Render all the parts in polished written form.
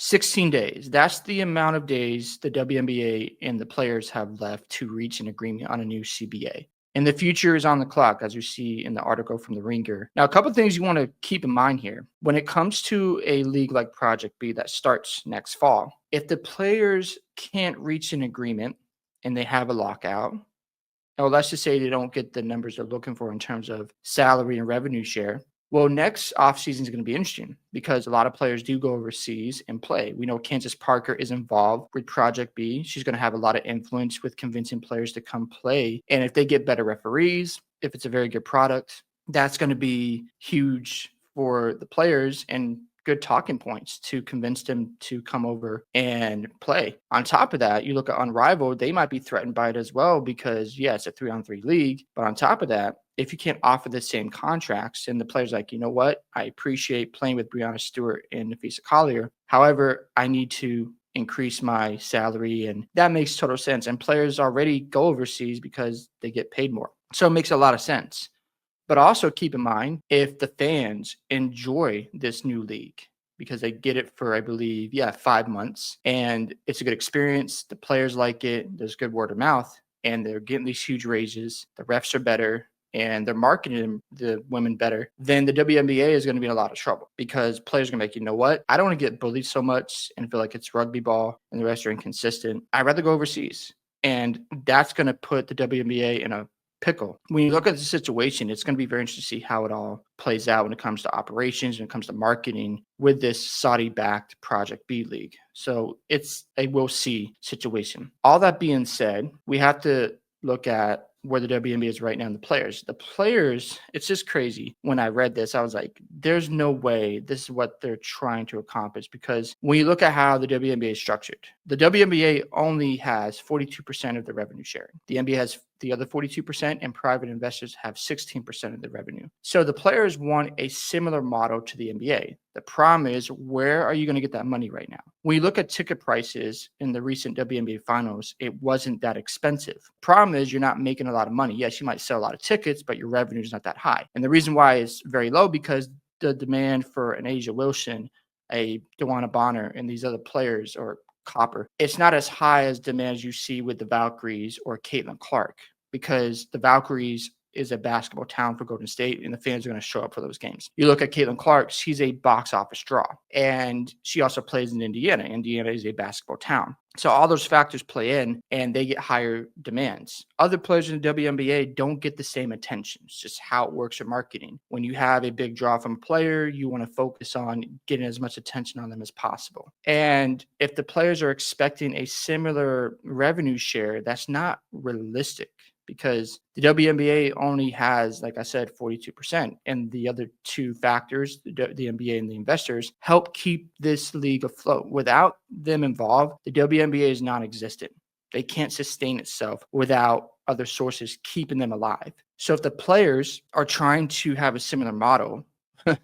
16 days. That's the amount of days the WNBA and the players have left to reach an agreement on a new CBA. And the future is on the clock, as you see in the article from The Ringer. Now, a couple of things you want to keep in mind here. When it comes to a league like Project B that starts next fall, if the players can't reach an agreement and they have a lockout, or let's just say they don't get the numbers they're looking for in terms of salary and revenue share, well, next offseason is going to be interesting because a lot of players do go overseas and play. We know Kansas Parker is involved with Project B. She's going to have a lot of influence with convincing players to come play. And if they get better referees, if it's a very good product, that's going to be huge for the players and good talking points to convince them to come over and play. On top of that, you look at Unrivaled, they might be threatened by it as well because, yeah, it's a 3-on-3 league. But on top of that, if you can't offer the same contracts and the player's like, you know what, I appreciate playing with Breanna Stewart and Nafisa Collier. However, I need to increase my salary, and that makes total sense. And players already go overseas because they get paid more. So it makes a lot of sense. But also keep in mind, if the fans enjoy this new league, because they get it for, I believe, 5 months, and it's a good experience, the players like it, there's good word of mouth, and they're getting these huge raises, the refs are better, and they're marketing the women better, then the WNBA is going to be in a lot of trouble because players are going to be like, you know what? I don't want to get bullied so much and feel like it's rugby ball and the rest are inconsistent. I'd rather go overseas. And that's going to put the WNBA in a pickle. When you look at the situation, it's going to be very interesting to see how it all plays out when it comes to operations, when it comes to marketing with this Saudi-backed Project B League. So it's a we'll see situation. All that being said, we have to look at where the WNBA is right now and the players. The players, it's just crazy. When I read this, I was like, there's no way this is what they're trying to accomplish, because when you look at how the WNBA is structured, the WNBA only has 42% of the revenue sharing. The NBA has the other 42%, and private investors have 16% of the revenue. So the players want a similar model to the NBA. The problem is, where are you going to get that money right now? When you look at ticket prices in the recent WNBA finals, it wasn't that expensive. Problem is, you're not making a lot of money. Yes, you might sell a lot of tickets, but your revenue is not that high. And the reason why it's very low, because the demand for an Asia Wilson, a Dewana Bonner, and these other players, or Copper, it's not as high as demands you see with the Valkyries or Caitlin Clark, because the Valkyries is a basketball town for Golden State, and the fans are going to show up for those games. You look at Caitlin Clark, she's a box office draw, and she also plays in Indiana. Indiana is a basketball town. So all those factors play in, and they get higher demands. Other players in the WNBA don't get the same attention. It's just how it works with marketing. When you have a big draw from a player, you want to focus on getting as much attention on them as possible. And if the players are expecting a similar revenue share, that's not realistic, because the WNBA only has, like I said, 42%. And the other two factors, the NBA and the investors, help keep this league afloat. Without them involved, the WNBA is non-existent. They can't sustain itself without other sources keeping them alive. So if the players are trying to have a similar model,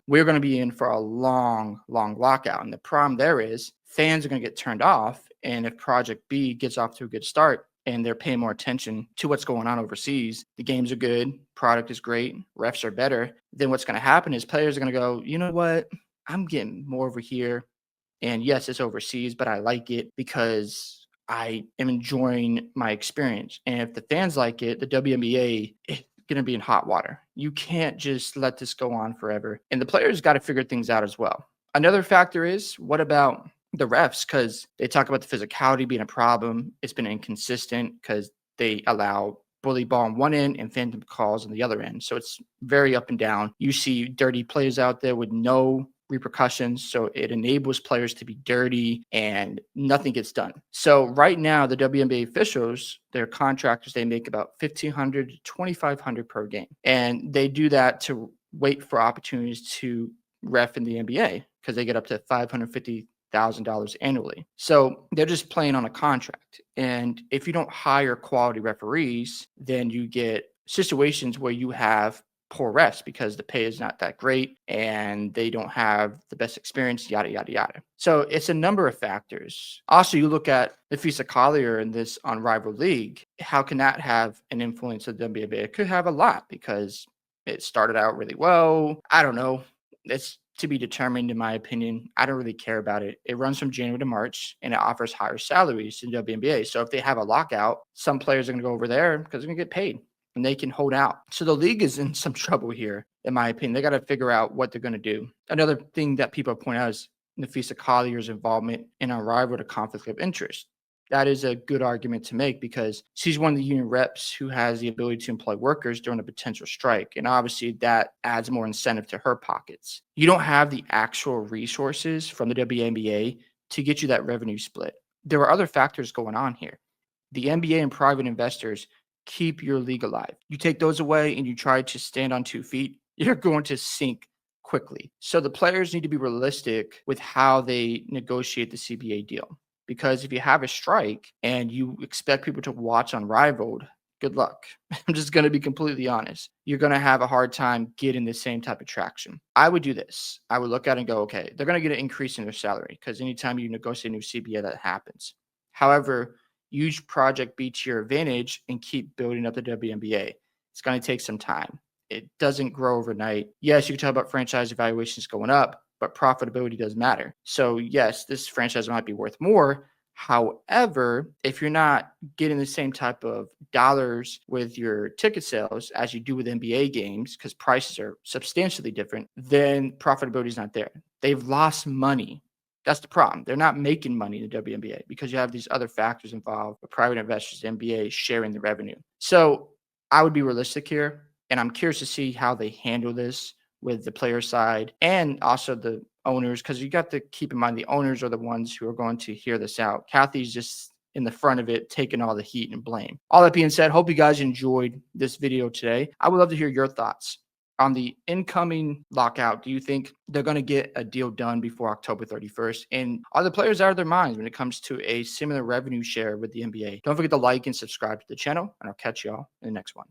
we're going to be in for a long, long lockout. And the problem there is fans are going to get turned off. And if Project B gets off to a good start, and they're paying more attention to what's going on overseas, the games are good, product is great, refs are better, then what's going to happen is players are going to go, you know what, I'm getting more over here. And yes, it's overseas, but I like it because I am enjoying my experience. And if the fans like it, the WNBA is going to be in hot water. You can't just let this go on forever. And the players got to figure things out as well. Another factor is, what about the refs? Because they talk about the physicality being a problem. It's been inconsistent because they allow bully ball on one end and phantom calls on the other end. So it's very up and down. You see dirty plays out there with no repercussions. So it enables players to be dirty and nothing gets done. So right now, the WNBA officials, their contractors, they make about $1,500 to $2,500 per game. And they do that to wait for opportunities to ref in the NBA, because they get up to $550,000 annually. So they're just playing on a contract. And if you don't hire quality referees, then you get situations where you have poor refs because the pay is not that great and they don't have the best experience, yada, yada, yada. So it's a number of factors. Also, you look at Nafisa Collier in this unrivaled league. How can that have an influence on the WNBA? It could have a lot, because it started out really well. I don't know. It's to be determined, in my opinion. I don't really care about it. It runs from January to March and it offers higher salaries than WNBA. So if they have a lockout, some players are going to go over there because they're going to get paid and they can hold out. So the league is in some trouble here, in my opinion. They got to figure out what they're going to do. Another thing that people point out is Nafisa Collier's involvement in a rival to conflict of interest. That is a good argument to make because she's one of the union reps who has the ability to employ workers during a potential strike. And obviously, that adds more incentive to her pockets. You don't have the actual resources from the WNBA to get you that revenue split. There are other factors going on here. The NBA and private investors keep your league alive. You take those away and you try to stand on 2 feet, you're going to sink quickly. So the players need to be realistic with how they negotiate the CBA deal. Because if you have a strike and you expect people to watch Unrivaled, good luck. I'm just going to be completely honest. You're going to have a hard time getting the same type of traction. I would do this. I would look at it and go, okay, they're going to get an increase in their salary because anytime you negotiate a new CBA, that happens. However, use Project B to your advantage and keep building up the WNBA. It's going to take some time. It doesn't grow overnight. Yes, you can talk about franchise evaluations going up, but profitability does matter. So yes, this franchise might be worth more. However, if you're not getting the same type of dollars with your ticket sales as you do with NBA games, because prices are substantially different, then profitability is not there. They've lost money. That's the problem. They're not making money in the WNBA because you have these other factors involved, with private investors, the NBA sharing the revenue. So I would be realistic here, and I'm curious to see how they handle this with the player side and also the owners, because you got to keep in mind the owners are the ones who are going to hear this out. Kathy's just in the front of it, taking all the heat and blame. All that being said, hope you guys enjoyed this video today. I would love to hear your thoughts on the incoming lockout. Do you think they're going to get a deal done before October 31st? And are the players out of their minds when it comes to a similar revenue share with the NBA? Don't forget to like and subscribe to the channel, and I'll catch y'all in the next one.